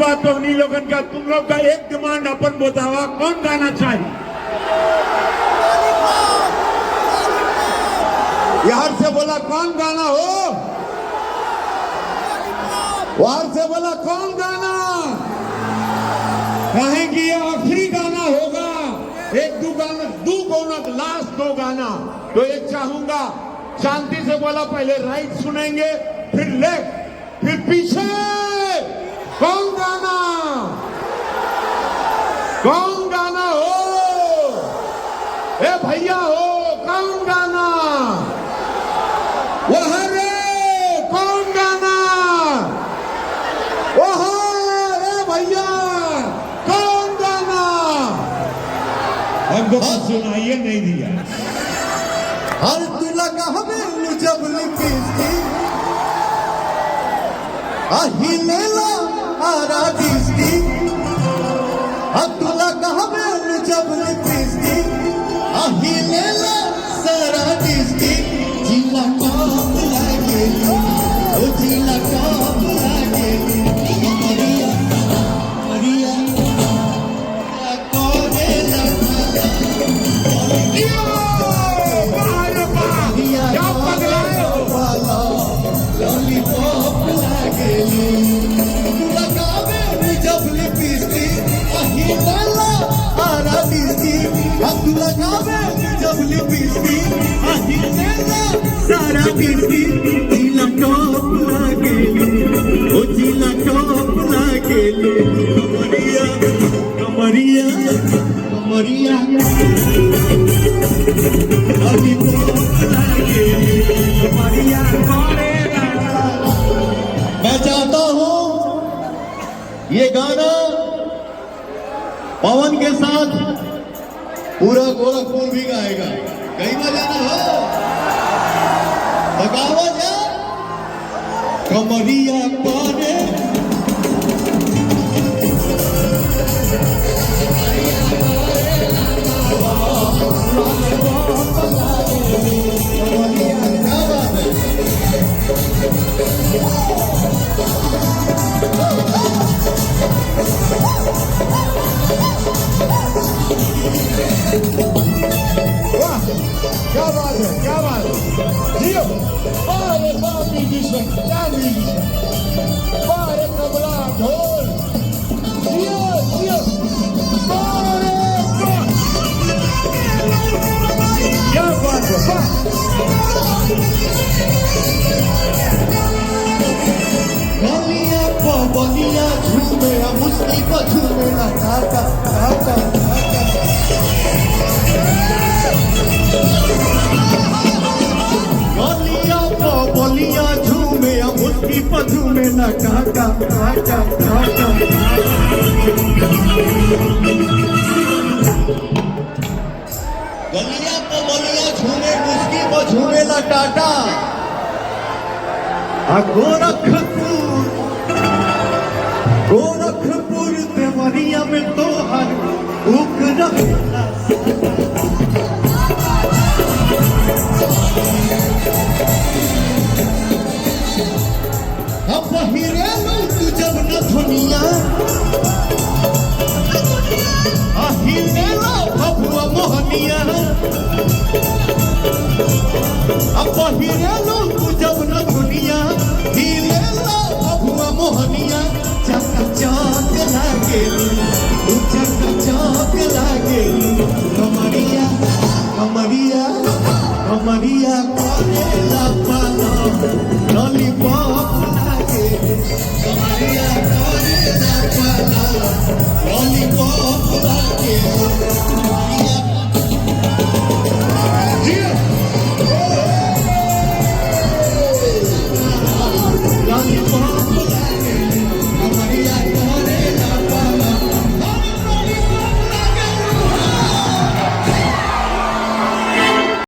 बात तो नहीं लोगन का, तुम लोग का एक डिमांड अपन बतावा, कौन गाना चाहिए? यार से बोला कौन गाना हो, वार से बोला कौन गाना, कहेंगे ये आखिरी गाना होगा, एक दो गाना लास्ट दो गाना, तो एक चाहूंगा शांति से बोला, पहले राइट सुनेंगे, फिर लेफ्ट, फिर पीछे, कौन गाना, कौन गाना हो, ए भैया हो, कौन गाना, वह रे कौन गाना, वह रे भैया कौन गाना, हमको सुनाइए नहीं दिया। हर तुला हमें जब लिखी अहिलेला आरा दिसती, हर तुला हमें जब लिखी अहिलेला सारा दिसती, जिला कौन लागे, ओ जिला कौन लागे, मरिया मरिया कोने लगा, लॉलीपॉप लागेली, लगावे जब लिपस्टिक अहिलेला आरा दिसती, अब लगावे जब लिपस्टिक अहिलेला सारा दिसती, जिला टॉप लागेली, ओ जिला टॉप लागेली, कमरिया कमरिया कमरिया लॉलीपॉप लागेली, कमरिया मैं चाहता हूं ये गाना पवन के साथ पूरा गोरखपुर भी गाएगा, कहीं मजा ना हो, लगावा जा कमरिया पाने, वाह क्या बात है, क्या बात है, जियो, बारे बापी जी से चांदी जी से, बारे तबला ढोल, जियो जियो, बारे क्या बात है, वाह गलिया को बलिया झूमे मुस्की को झूमे ना काका काका काका, गलिया को बलिया झूमे मुस्की को झूमे ना काका काका काका, गलिया को बलिया झूमे मुस्की को झूमे ना टाटा, गोरखपुर देवरिया में तो हर उक रखना, अब हीरे तू जब न धुनिया हीरे भभुआ मोहनिया, अब हीरे तू जब न धुनिया हीरे भभुआ मोहनिया, चक चौक लागेली, चक चौक लागेली, कमरिया कमरिया कमरिया कोने लपालो, लॉलीपॉप लागेली, कमरिया कोने लपालो, लॉलीपॉप